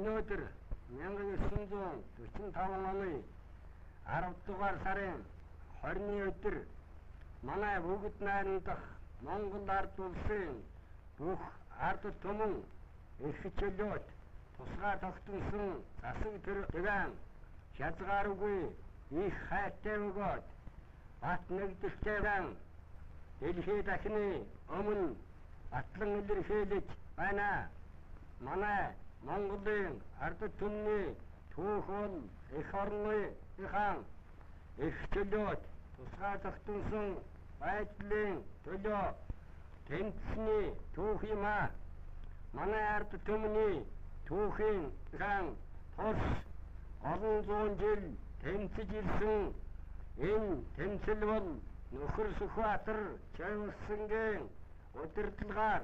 Өнөөдөр 1945 оны 10 дугаар сарын 20-ны өдөр манай бүгд найран дахь Монгол ард улсын бүх ард түмэн их чөлөөт тусгаар тогтносон засаг төрөлн хязгааргүй их хайртай өгөөд бат нэгдэлтэйгэн дэлхий дахины өмнө батлан илэрхийлж байна. Манай Монголын ард түмний түүх бол эх орныхан их чөлөөт тусгаар тогтносон байдлын төлөө тэмцсэний түүх юм аа. Манай ард түмний түүхийн хан тус олон зуун жил тэмцэж ирсэн энэ тэмцэл бол Нөхөр Сүхбаатар Чавсангийн удирдлагаар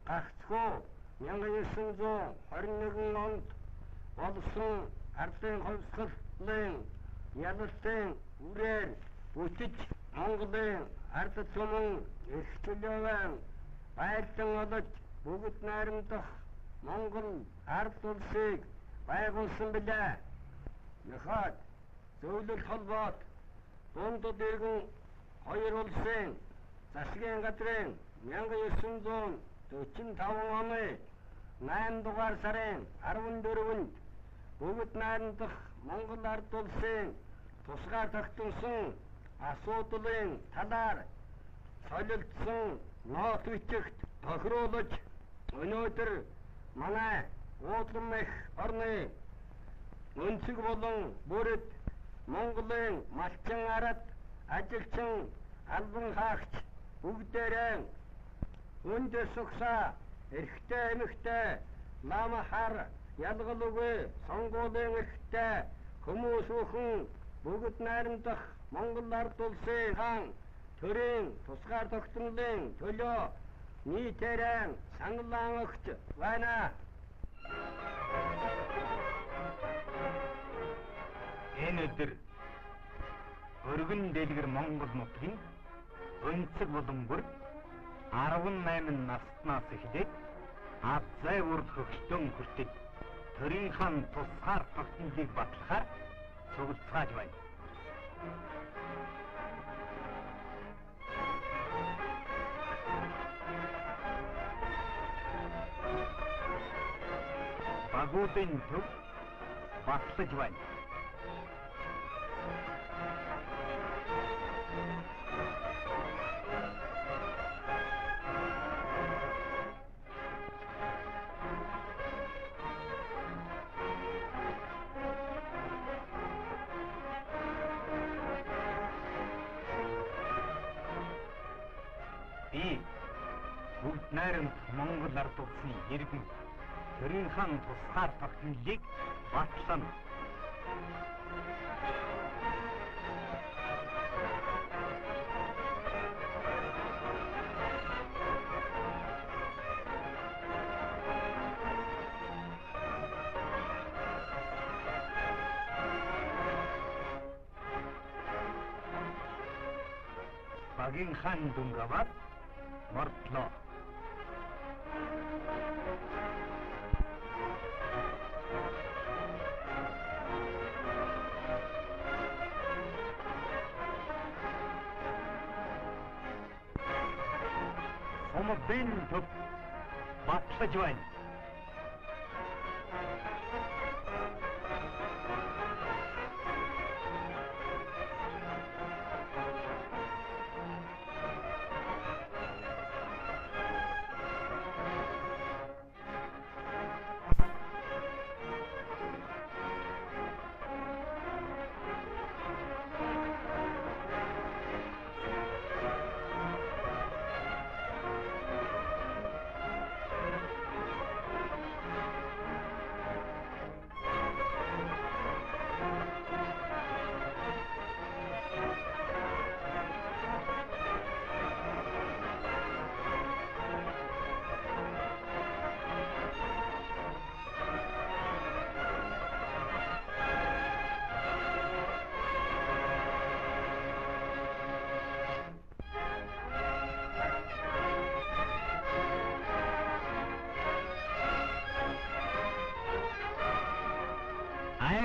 гагцхүү 1921 онд болсон ардын хувьсгалын ялалтын үрээр бүтэж Монголын ард түмэн их чөлөөвэн байлдан олж бүгд найрамдах Монгол ард улсыг байгуулсан билээ. Нөхөд зөвлөлт холбоот дундад иргэн хоёр улсын засгийн газрын 1945 оны 8 дугаар сарын 14-нд бүгд найрамдах Монгол ард улсын тусгаар тогтносон асуудлын талаар солилцсон ноот бичигт тохируулж өнөөдөр манай уудлан эх орны өнцөг болон бүрд Монголын малчин ард ажилчин албан хаагч бүгдээрээ өндөр суксаа эрхтэй эмэгтэй лам хар ялгалгүй сонгуулийн эрхтэй хүмүүс бүхэн бүгд найрамдах Монгол ард улсын хаан төрийн тусгаар тогтнолын төлөө нийтээрээ саналан өгч байна. Энэ өдөр өргөн дэлгэр Монгол нутгийн өнцөг болон бүр 18 наснаас эхлээд ад зай урд хөгтөн хүртэл төрийн хаан тусгаар тогтнолыг батлахаар цуглацгааж байна. Багуудын төв батлаж байна. Бүгд найрамд Монгол ард улсын иргэн төрийн хаан тусгаар тогтнолыг батлана. Багийнхаа дүнг аваад мордлоо. Сомбын төв батлаж байна.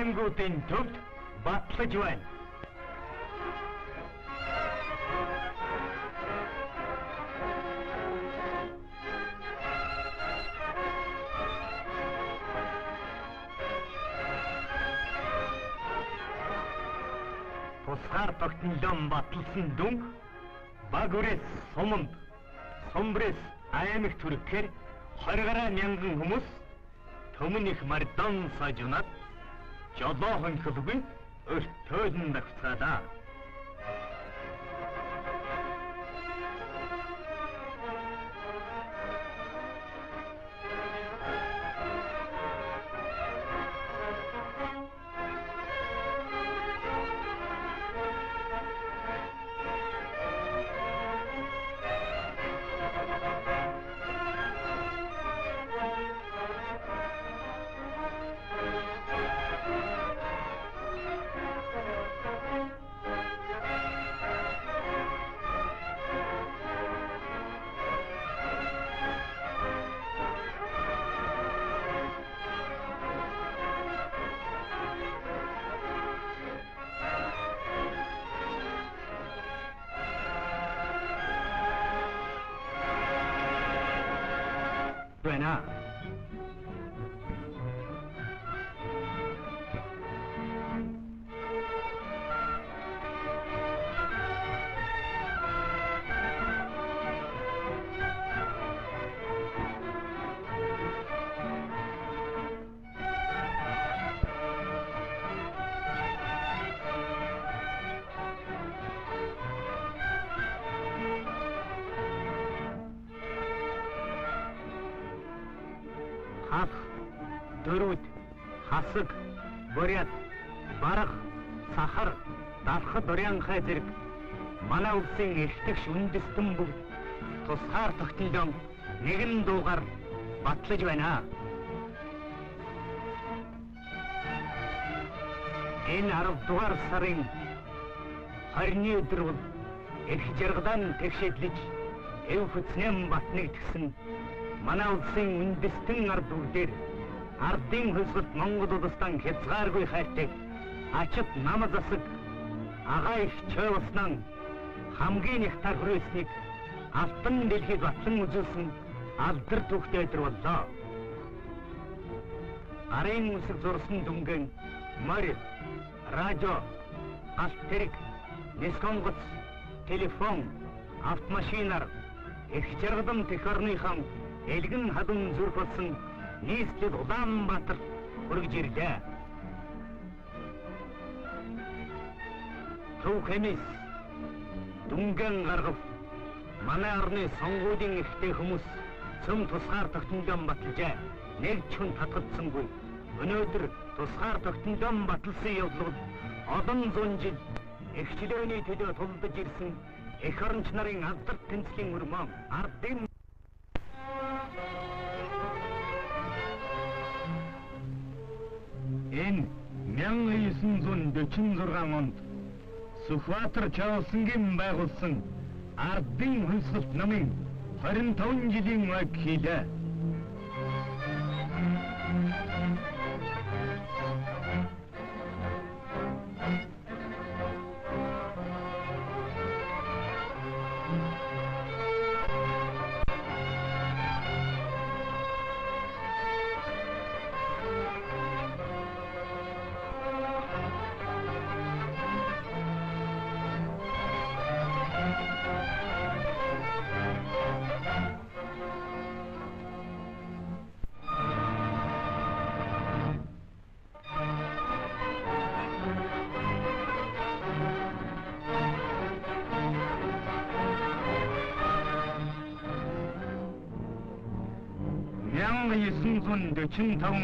Аймагуудын төвд батлаж байна. Тусгаар тогтнолон батлсан дүнг баг үрээс суманд, сумбрээс аймагт хүрэхээр 20 гаруй мянган хүмүүс төмөн их мардон сажунаад жолоохон хөлгүй өртөөлн давцгаалаа. Байна. Дөрүүд, хасаг, бурят, барах, сахар, давхад урянхай зэрэг манай улсын эртэгч үндэстэн бүгд тусгаар тогтнолон нэгэн дуугаар батлаж байна. Энэ 10 дугаар сарын 20-ны өдөр бол их жаргалан тэгшэдлэж эв хөцнэм батныг тгсэн манай улсын үндэстэн ард бүгдээр ардын хөлсөлт Монгол улсдан хязгааргүй хайртай ачид нам засаг агаа их чойвоснон хамгийн их тар хүрээснийг алтан дэлхийд батлан үзүүлсэн алдар түүхтэй өдөр боллоо. Арын үсэг зурсан дүнгийн морь, радио, галт тэрэг, нисконгоц, телефон, автомашинаар их жаргалан тех орныхан элгэн хадун зүрх болсон нийслэл Улаанбаатар хүргэж ирлээ. Төв хэмэс дүнгийн гаргав манай орны сонгуулийн ихтэй хүмүүс цөм тусгаар тогтнолон баталжээ. Нэг ч хүн татгалзсангүй. Өнөөдөр тусгаар тогтнолон баталсан явдлууд олон зуун жил эхчлөөний төлөө тулдаж ирсэн эх оронч нарын алдар тэнцлийн өрмөн ардын энэ 1946 онд Сүхбаатар Чавлангийн байгуулсан ардын хөнсөлт намын 25 жилийн аг хийлээ.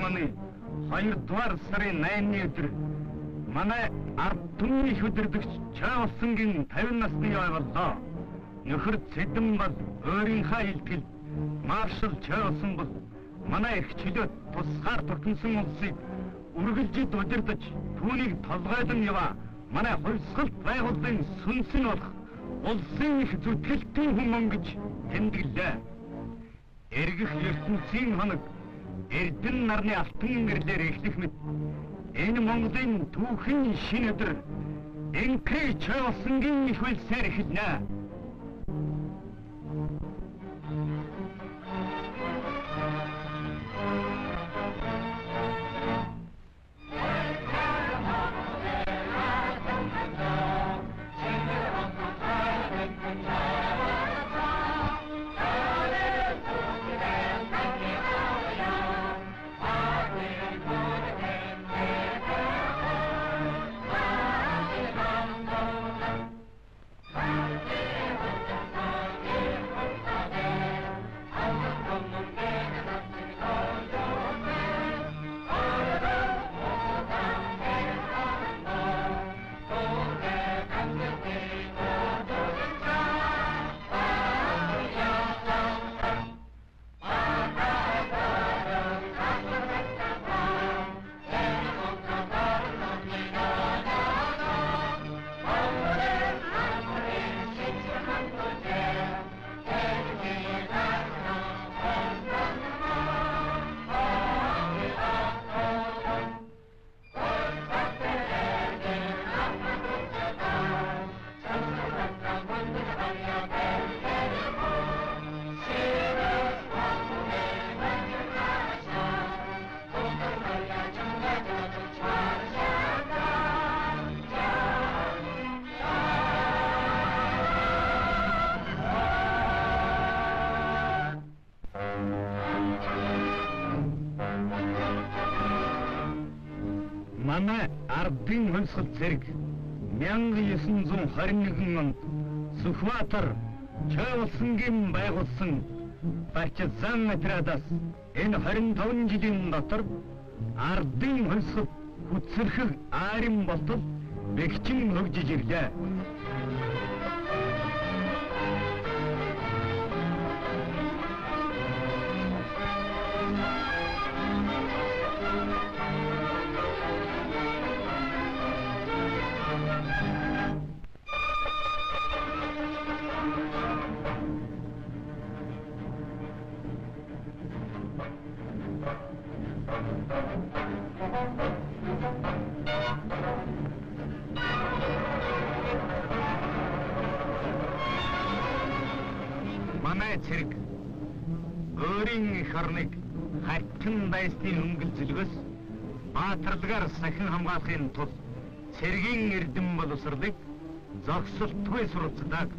оны 2-р сарын 8-ны өдөр манай ард түмний хөдөлгөгч Чаавсангийн 50 насны ойлголоо. Нөхөр Цэдэнбал өөрийнхөө илтгэл маршал Чаавсан бол манай их чөлөөт тусгаар тогтносон улсыг үргэлжид удирдах түүнийг толгойлон яваа манай хувьсгалт байгууллагын сүнс нь болох улсын их зүтгэлтийн хүмүүс гэж тэмдэглээ. Эргэх ертөнцийн хоног Эрдэн нарны алтан гэрлээр эхлэх мэт энэ Монголын түүхэн шинэ өдөр Энкрэ Чаавсангийн их улсаар эхэлнэ. Манай ардын хөнсөлт зэрэг 1921 онд Сүхбаатар Чаавсангийн байгуулсан партизан отрядаас энэ 25 жилийн дотор ардын хөнсөлт хүчрэх арим болтол бэхжин хөгжиж ирлээ. Манай цэрэг өөрийн их орныг хатан байсны өнгөл зүлгөөс баатарлагаар сахин хамгаалахын тулд цэргийн эрдэм боловсролыг зогсолтгүй суралцдаг.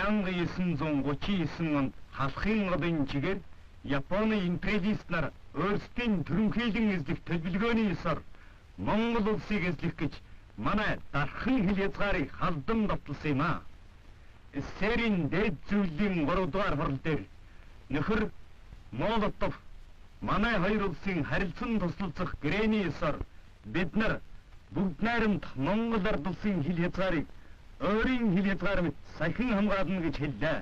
1939 онд халахын голын чигээр Японы империалист нар өөрсдийн төрөнхийлөн эзлэх төлөвлөгөөний ёсоор Монгол улсыг эзлэх гэж манай дархан хил хязгаарыг халдан довтлсон юм а. СССР-ийн дээд зүйлийн 3 дугаар хурал дээр нөхөр Молотов манай хоёр улсын харилцан туслалцах гэрээний ёсоор бид нар бүгд найрамд Монгол ард улсын хил хязгаарыг өөрийн хил хязгаар мэт сахин хамгаална гэж хэллээ.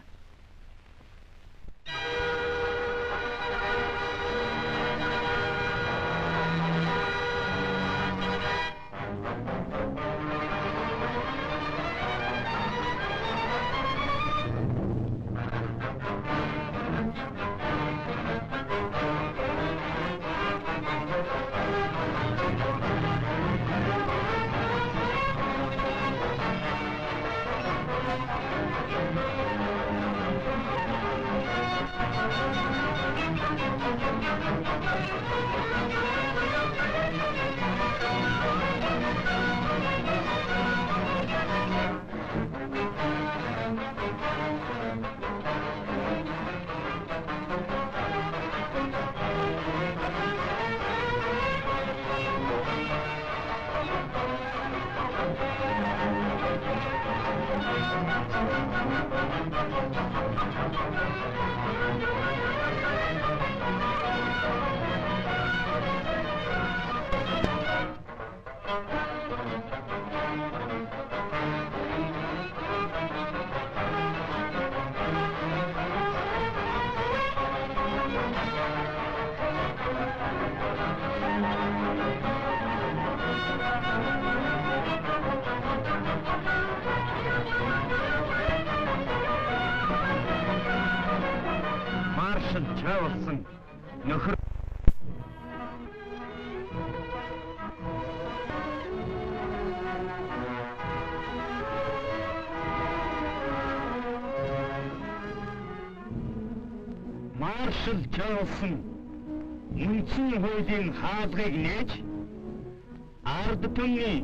Чавсан нөхөр Маршал Чавсан үндсэн хуулийн хаалгыг нээж ард түмний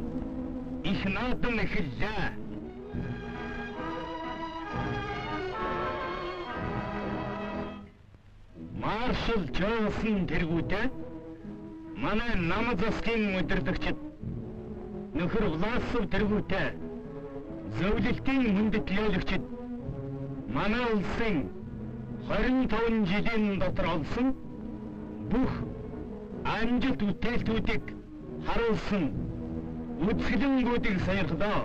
их наадам эхэллээ. Маршал Чавсан тэргүүтээ манай нам засгийн удирдагчид нөхөр Власов тэргүүтээ зөвлөлтийн хүндэтлүүлэгчид манай улсын 25 жилийн дотор олсон бүх амжилт бүтээлтүүдийг харуулсан үзэсгэлэнгүүдийг саярлаа.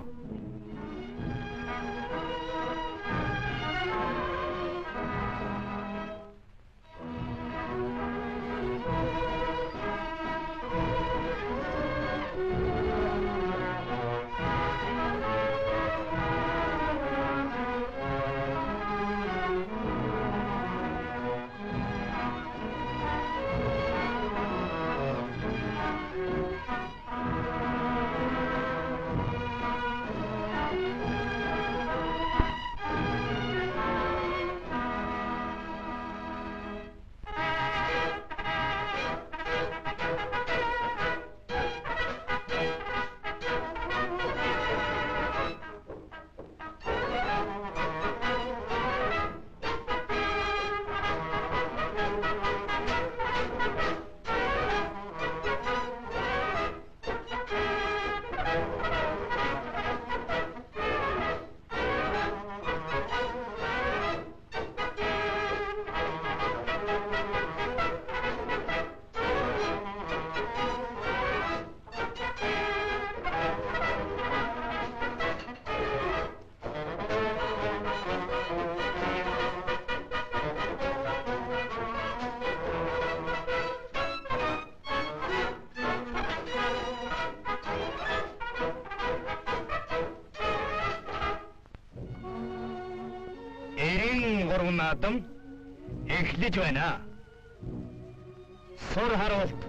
Гурван наадам эхлэж байна. Сур харуулт.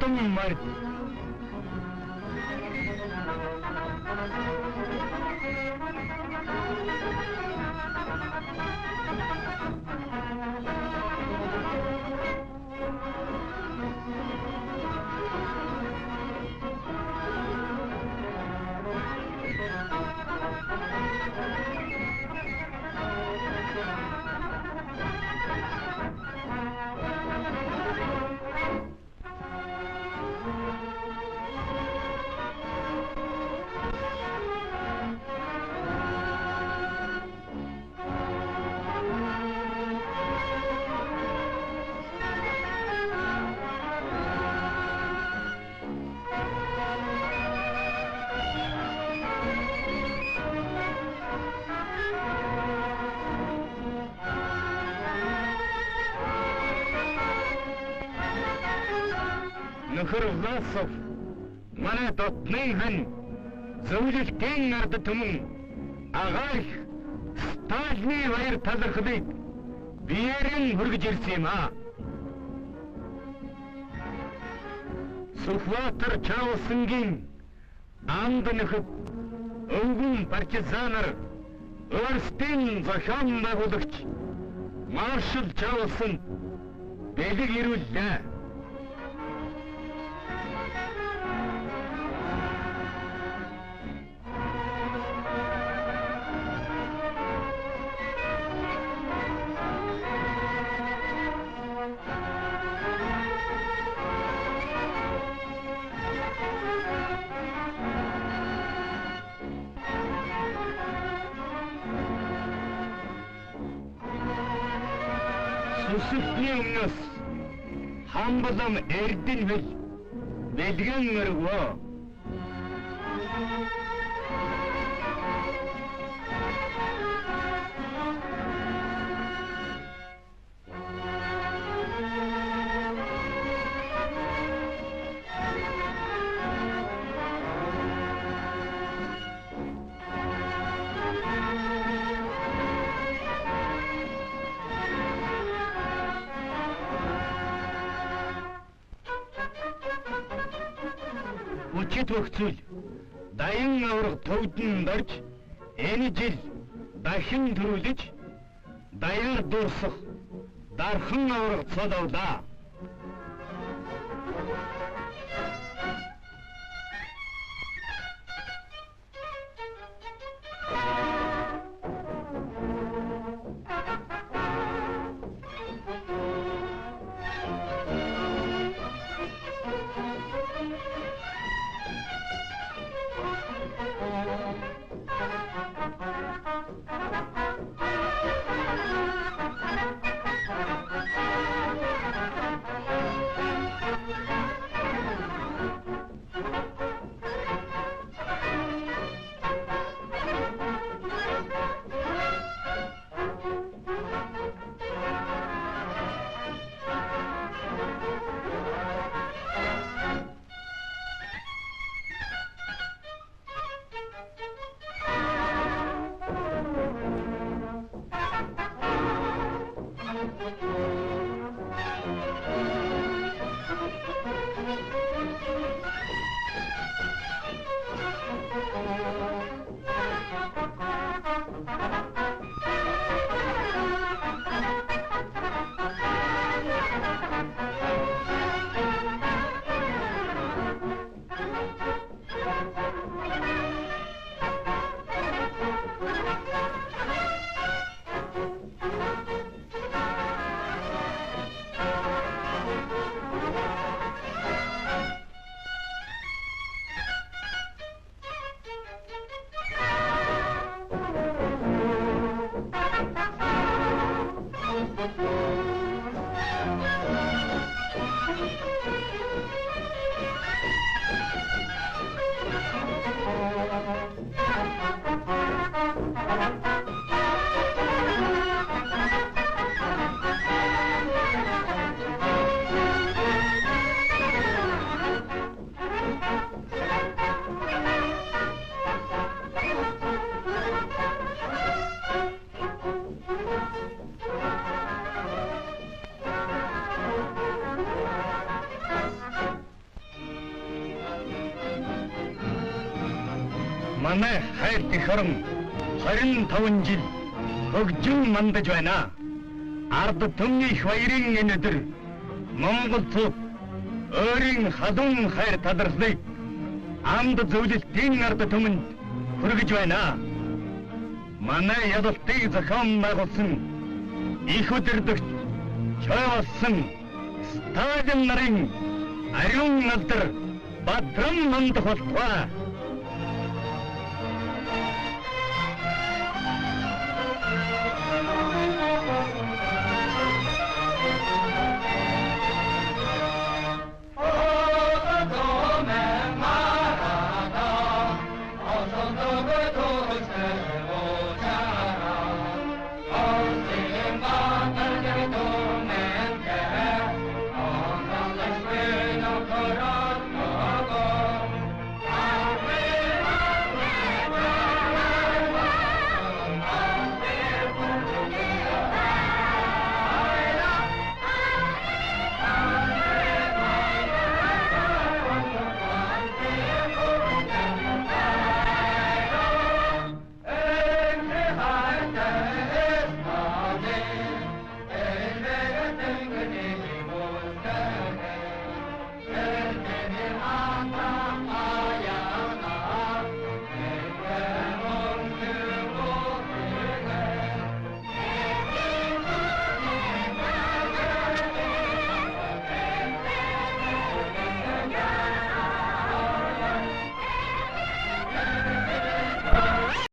Хатан мард. Нөхөр Власов манай дотны хан зөвлөлтийн ард түмэн агаарх Сталины баяр талархлыг биеэрэн хүргэж ирсэн юм аа. Сүхбаатар Чаусангийн анд нөхөд өвгөн партизанаар өөрсдийн зохион байгуулагч маршал Чаусан бэлэг ирүүллээ. Сүсэлтний өмнөөс хамбалам эрдэн хэл бэлгэн өргөө. Хүчит хөхцөл даян авраг төвдөн дорж энэ жил дахин төрүүлж даяар дуусах дархан авраг цол авлаа. манай хайр их орон 25 жил хөгжин мандаж байна. Ард түмний их баярын энэ өдөр Монгол цуг өөрийн халуун хайр талархлыг амд зөвлөлтийн ард түмэнд хүргэж байна. Манай ядалтыг зохион байгуулсан их өдөрлөгч чойволсон Сталин нарын ариун алдар Бадрам мандах болтугай.